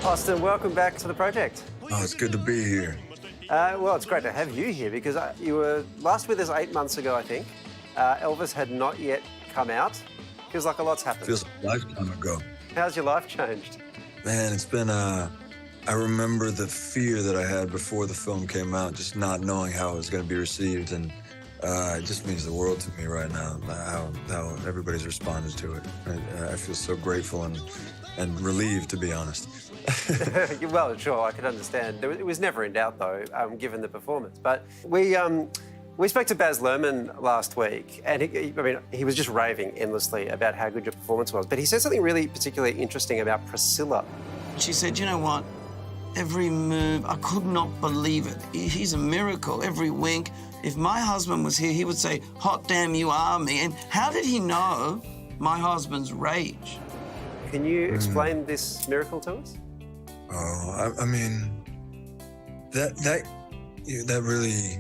Austin, welcome back to the project. Oh, it's good to be here. Well, it's great to have you here because you were last with us 8 months ago, I think. Elvis had not yet come out. Feels like a lot's happened. Feels like a lifetime ago. How's your life changed? Man, it's been, I remember the fear that I had before the film came out, just not knowing how it was going to be received. And it just means the world to me right now, how everybody's responded to it. I feel so grateful and relieved, to be honest. Well, sure, I can understand. It was never in doubt, though, given the performance. But we spoke to Baz Luhrmann last week, and he was just raving endlessly about how good your performance was. But he said something really particularly interesting about Priscilla. She said, you know what? Every move, I could not believe it. He's a miracle, every wink. If my husband was here, he would say, hot damn, you are me. And how did he know my husband's rage? Can you explain this miracle to us? Oh, I mean, that really,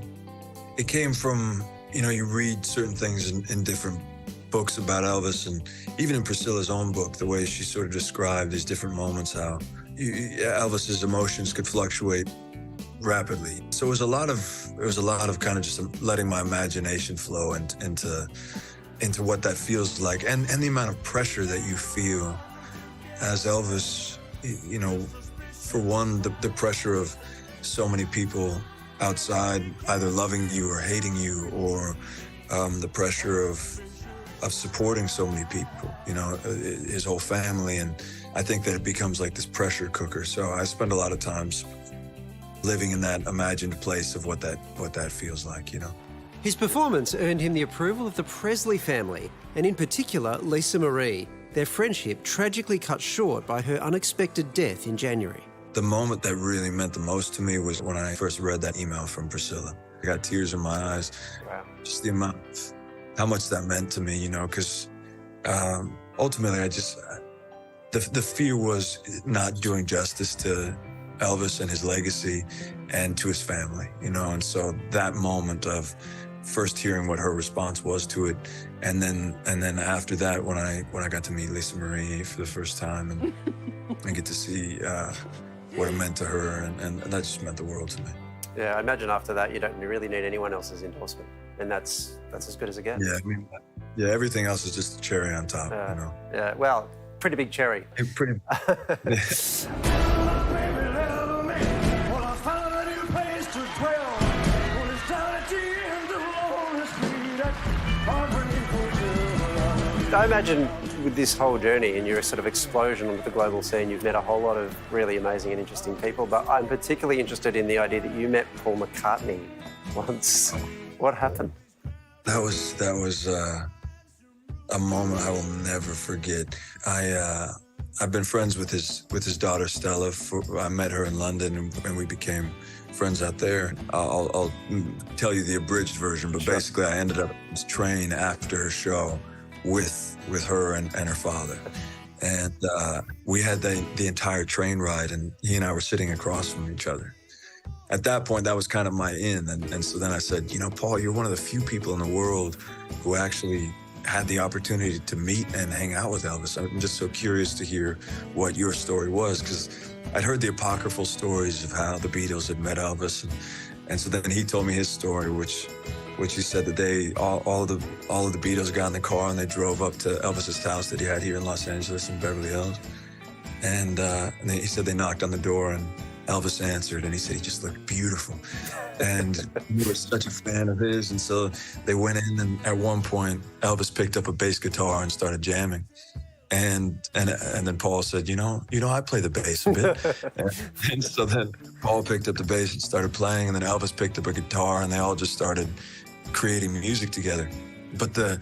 it came from, you read certain things in different books about Elvis, and even in Priscilla's own book, the way she sort of described these different moments, how Elvis's emotions could fluctuate rapidly. So it was a lot of kind of just letting my imagination flow into what that feels like, and the amount of pressure that you feel as Elvis, for one, the pressure of so many people outside either loving you or hating you, or the pressure of supporting so many people, his whole family. And I think that it becomes like this pressure cooker. So I spend a lot of times living in that imagined place of what that feels like, His performance earned him the approval of the Presley family, and in particular, Lisa Marie. Their friendship tragically cut short by her unexpected death in January. The moment that really meant the most to me was when I first read that email from Priscilla. I got tears in my eyes. Wow. Just the amount of how much that meant to me, because ultimately the fear was not doing justice to Elvis and his legacy and to his family, and so that moment of first hearing what her response was to it, and then after that, when I got to meet Lisa Marie for the first time and get to see what it meant to her, and that just meant the world to me. Yeah, I imagine after that you don't really need anyone else's endorsement, and that's as good as it gets. Yeah, everything else is just a cherry on top, Yeah, well, pretty big cherry. Pretty. I imagine with this whole journey and your sort of explosion onto the global scene, you've met a whole lot of really amazing and interesting people, but I'm particularly interested in the idea that you met Paul McCartney once. What happened? That was a moment I will never forget. I've been friends with his daughter Stella. I met her in London, and we became friends out there. I'll tell you the abridged version, but basically I ended up on this train after her show with her and her father. And we had the entire train ride, and he and I were sitting across from each other. At that point, that was kind of my in. And so then I said, Paul, you're one of the few people in the world who actually had the opportunity to meet and hang out with Elvis. I'm just so curious to hear what your story was, because I'd heard the apocryphal stories of how the Beatles had met Elvis. And so then he told me his story, which he said that all of the Beatles got in the car and they drove up to Elvis's house that he had here in Los Angeles in Beverly Hills. And he said they knocked on the door and Elvis answered, and he said he just looked beautiful. And we were such a fan of his. And so they went in, and at one point, Elvis picked up a bass guitar and started jamming. And then Paul said, I play the bass a bit. and so then Paul picked up the bass and started playing, and then Elvis picked up a guitar, and they all just started creating music together. But the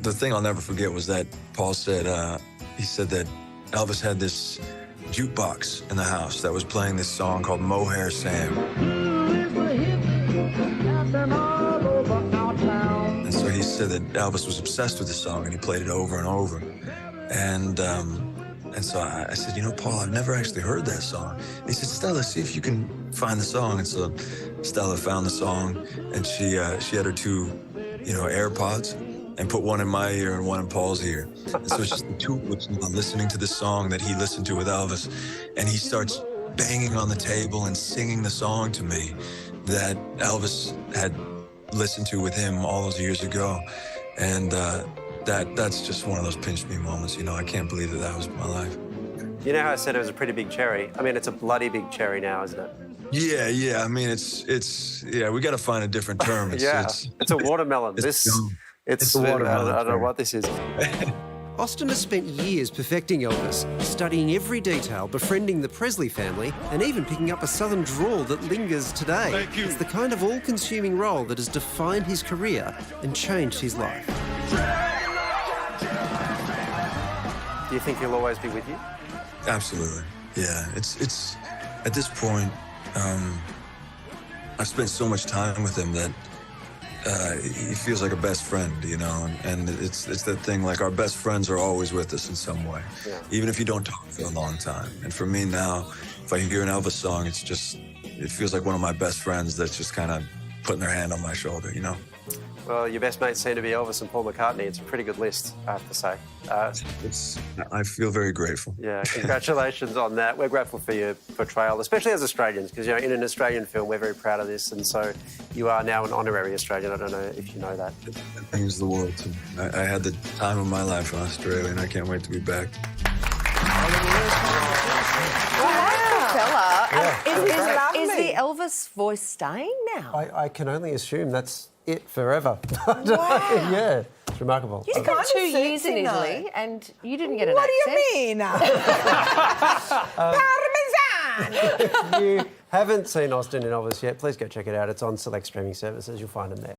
thing I'll never forget was that Paul said, he said that Elvis had this jukebox in the house that was playing this song called Mohair Sam. And so he said that Elvis was obsessed with the song, and he played it over and over. And so I said, Paul, I've never actually heard that song. And he said, Stella, see if you can find the song. And so Stella found the song, and she had her two, AirPods, and put one in my ear and one in Paul's ear. And so it's just the two of us listening to this song that he listened to with Elvis, and he starts banging on the table and singing the song to me that Elvis had listened to with him all those years ago. And that's just one of those pinch me moments. You know, I can't believe that was my life. You know how I said it was a pretty big cherry? I mean, it's a bloody big cherry now, isn't it? Yeah. I mean, yeah, we got to find a different term. It's a watermelon. It's a watermelon. I don't know what this is. Austin has spent years perfecting Elvis, studying every detail, befriending the Presley family, and even picking up a southern drawl that lingers today. Thank you. It's the kind of all-consuming role that has defined his career and changed his life. Do you think he'll always be with you? Absolutely. Yeah. It's at this point, I've spent so much time with him that he feels like a best friend, you know, and it's that thing, like our best friends are always with us in some way, even if you don't talk for a long time. And for me now, if I hear an Elvis song, it feels like one of my best friends that's just kind of putting their hand on my shoulder, you know? Well, your best mates seem to be Elvis and Paul McCartney. It's a pretty good list, I have to say. I feel very grateful. Yeah, congratulations on that. We're grateful for your portrayal, especially as Australians, because, you know, in an Australian film, we're very proud of this, and so you are now an honorary Australian. I don't know if you know that. That means the world to me. I had the time of my life in Australia, and I can't wait to be back. Fella. Yeah. Is the Elvis voice staying now? I can only assume that's it forever. Wow. Yeah, it's remarkable. You spent 2 years in Italy and you didn't get an What accent. do you mean? Parmesan! If you haven't seen Austin and Elvis yet, please go check it out. It's on select streaming services. You'll find them there.